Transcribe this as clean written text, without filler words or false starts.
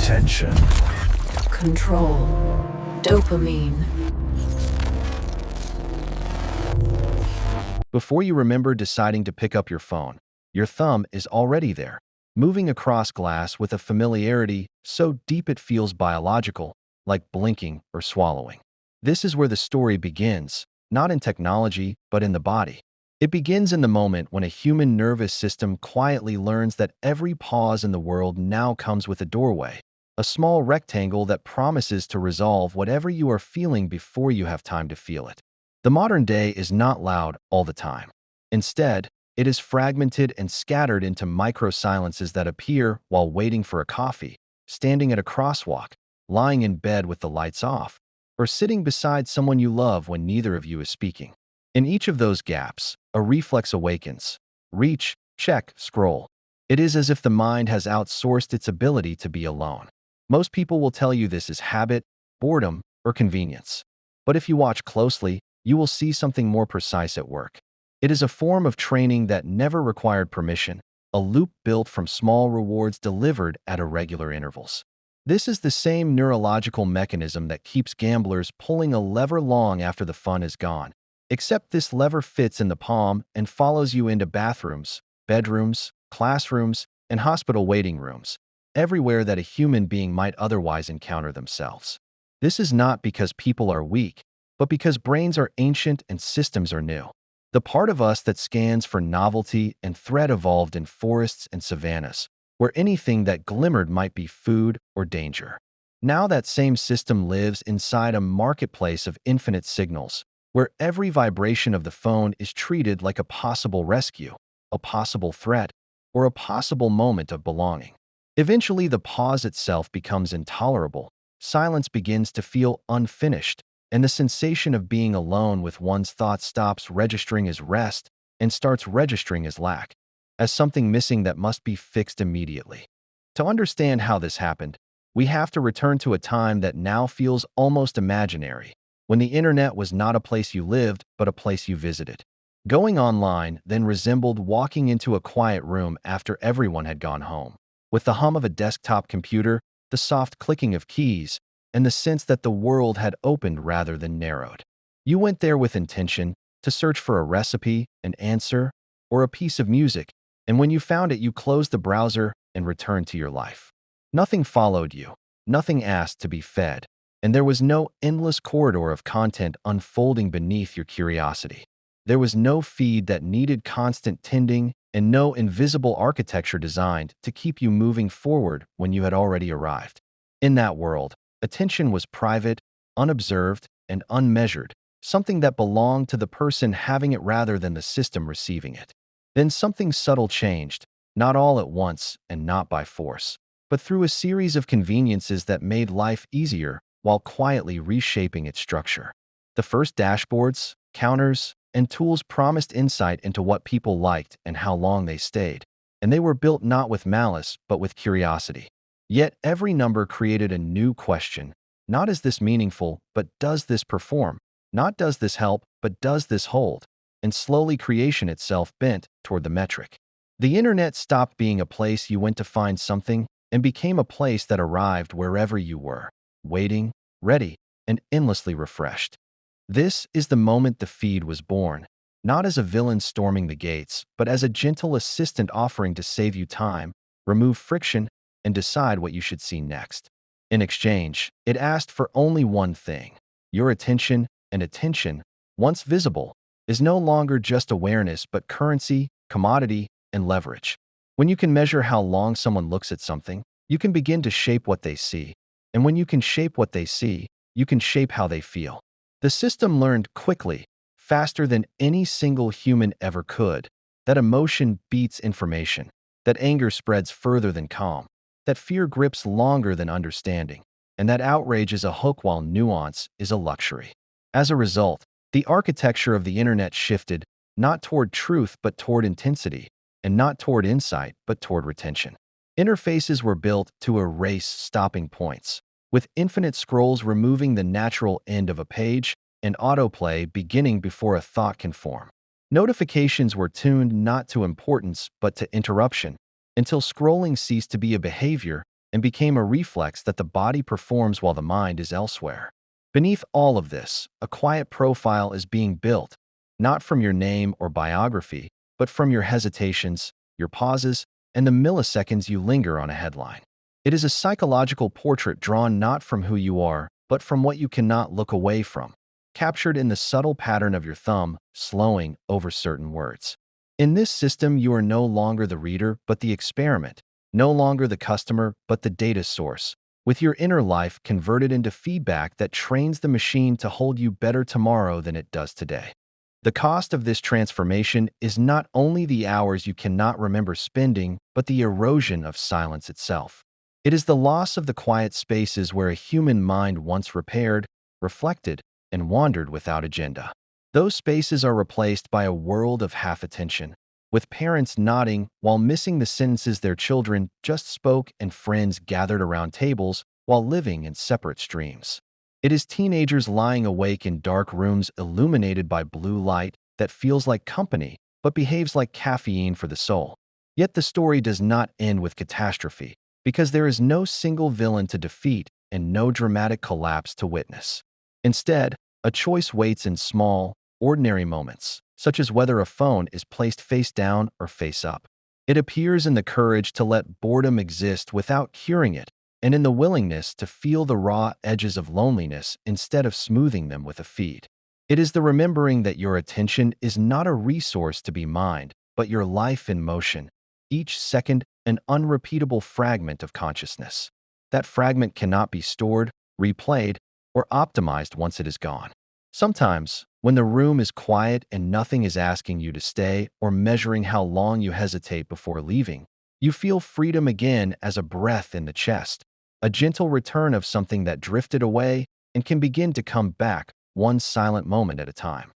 attention, control, dopamine. Before you remember deciding to pick up your phone, your thumb is already there, moving across glass with a familiarity so deep it feels biological, like blinking or swallowing. This is where the story begins, not in technology, but in the body. It begins in the moment when a human nervous system quietly learns that every pause in the world now comes with a doorway, a small rectangle that promises to resolve whatever you are feeling before you have time to feel it. The modern day is not loud all the time. Instead, it is fragmented and scattered into micro-silences that appear while waiting for a coffee, standing at a crosswalk, lying in bed with the lights off, or sitting beside someone you love when neither of you is speaking. In each of those gaps, a reflex awakens. Reach, check, scroll. It is as if the mind has outsourced its ability to be alone. Most people will tell you this is habit, boredom, or convenience. But if you watch closely, you will see something more precise at work. It is a form of training that never required permission, a loop built from small rewards delivered at irregular intervals. This is the same neurological mechanism that keeps gamblers pulling a lever long after the fun is gone. Except this lever fits in the palm and follows you into bathrooms, bedrooms, classrooms, and hospital waiting rooms, everywhere that a human being might otherwise encounter themselves. This is not because people are weak, but because brains are ancient and systems are new. The part of us that scans for novelty and threat evolved in forests and savannas, where anything that glimmered might be food or danger. Now that same system lives inside a marketplace of infinite signals, where every vibration of the phone is treated like a possible rescue, a possible threat, or a possible moment of belonging. Eventually, the pause itself becomes intolerable. Silence begins to feel unfinished, and the sensation of being alone with one's thoughts stops registering as rest and starts registering as lack, as something missing that must be fixed immediately. To understand how this happened, we have to return to a time that now feels almost imaginary, when the internet was not a place you lived, but a place you visited. Going online then resembled walking into a quiet room after everyone had gone home, with the hum of a desktop computer, the soft clicking of keys, and the sense that the world had opened rather than narrowed. You went there with intention, to search for a recipe, an answer, or a piece of music, and when you found it, you closed the browser and returned to your life. Nothing followed you, nothing asked to be fed, and there was no endless corridor of content unfolding beneath your curiosity. There was no feed that needed constant tending and no invisible architecture designed to keep you moving forward when you had already arrived. In that world, attention was private, unobserved, and unmeasured, something that belonged to the person having it rather than the system receiving it. Then something subtle changed, not all at once and not by force, but through a series of conveniences that made life easier while quietly reshaping its structure. The first dashboards, counters, and tools promised insight into what people liked and how long they stayed, and they were built not with malice but with curiosity. Yet every number created a new question. Not is this meaningful, but does this perform? Not does this help, but does this hold? And slowly creation itself bent toward the metric. The internet stopped being a place you went to find something and became a place that arrived wherever you were, waiting, ready, and endlessly refreshed. This is the moment the feed was born, not as a villain storming the gates, but as a gentle assistant offering to save you time, remove friction, and decide what you should see next. In exchange, it asked for only one thing: your attention, and attention, once visible, is no longer just awareness but currency, commodity, and leverage. When you can measure how long someone looks at something, you can begin to shape what they see. And when you can shape what they see, you can shape how they feel. The system learned quickly, faster than any single human ever could, that emotion beats information, that anger spreads further than calm, that fear grips longer than understanding, and that outrage is a hook while nuance is a luxury. As a result, the architecture of the internet shifted, not toward truth but toward intensity, and not toward insight but toward retention. Interfaces were built to erase stopping points, with infinite scrolls removing the natural end of a page and autoplay beginning before a thought can form. Notifications were tuned not to importance but to interruption, until scrolling ceased to be a behavior and became a reflex that the body performs while the mind is elsewhere. Beneath all of this, a quiet profile is being built, not from your name or biography, but from your hesitations, your pauses, and the milliseconds you linger on a headline. It is a psychological portrait drawn not from who you are, but from what you cannot look away from, captured in the subtle pattern of your thumb, slowing over certain words. In this system, you are no longer the reader, but the experiment, no longer the customer, but the data source, with your inner life converted into feedback that trains the machine to hold you better tomorrow than it does today. The cost of this transformation is not only the hours you cannot remember spending, but the erosion of silence itself. It is the loss of the quiet spaces where a human mind once repaired, reflected, and wandered without agenda. Those spaces are replaced by a world of half-attention, with parents nodding while missing the sentences their children just spoke and friends gathered around tables while living in separate streams. It is teenagers lying awake in dark rooms illuminated by blue light that feels like company but behaves like caffeine for the soul. Yet the story does not end with catastrophe, because there is no single villain to defeat and no dramatic collapse to witness. Instead, a choice waits in small, ordinary moments, such as whether a phone is placed face down or face up. It appears in the courage to let boredom exist without curing it, and in the willingness to feel the raw edges of loneliness instead of smoothing them with a feed. It is the remembering that your attention is not a resource to be mined, but your life in motion, each second an unrepeatable fragment of consciousness. That fragment cannot be stored, replayed, or optimized once it is gone. Sometimes, when the room is quiet and nothing is asking you to stay or measuring how long you hesitate before leaving, you feel freedom again as a breath in the chest, a gentle return of something that drifted away and can begin to come back one silent moment at a time.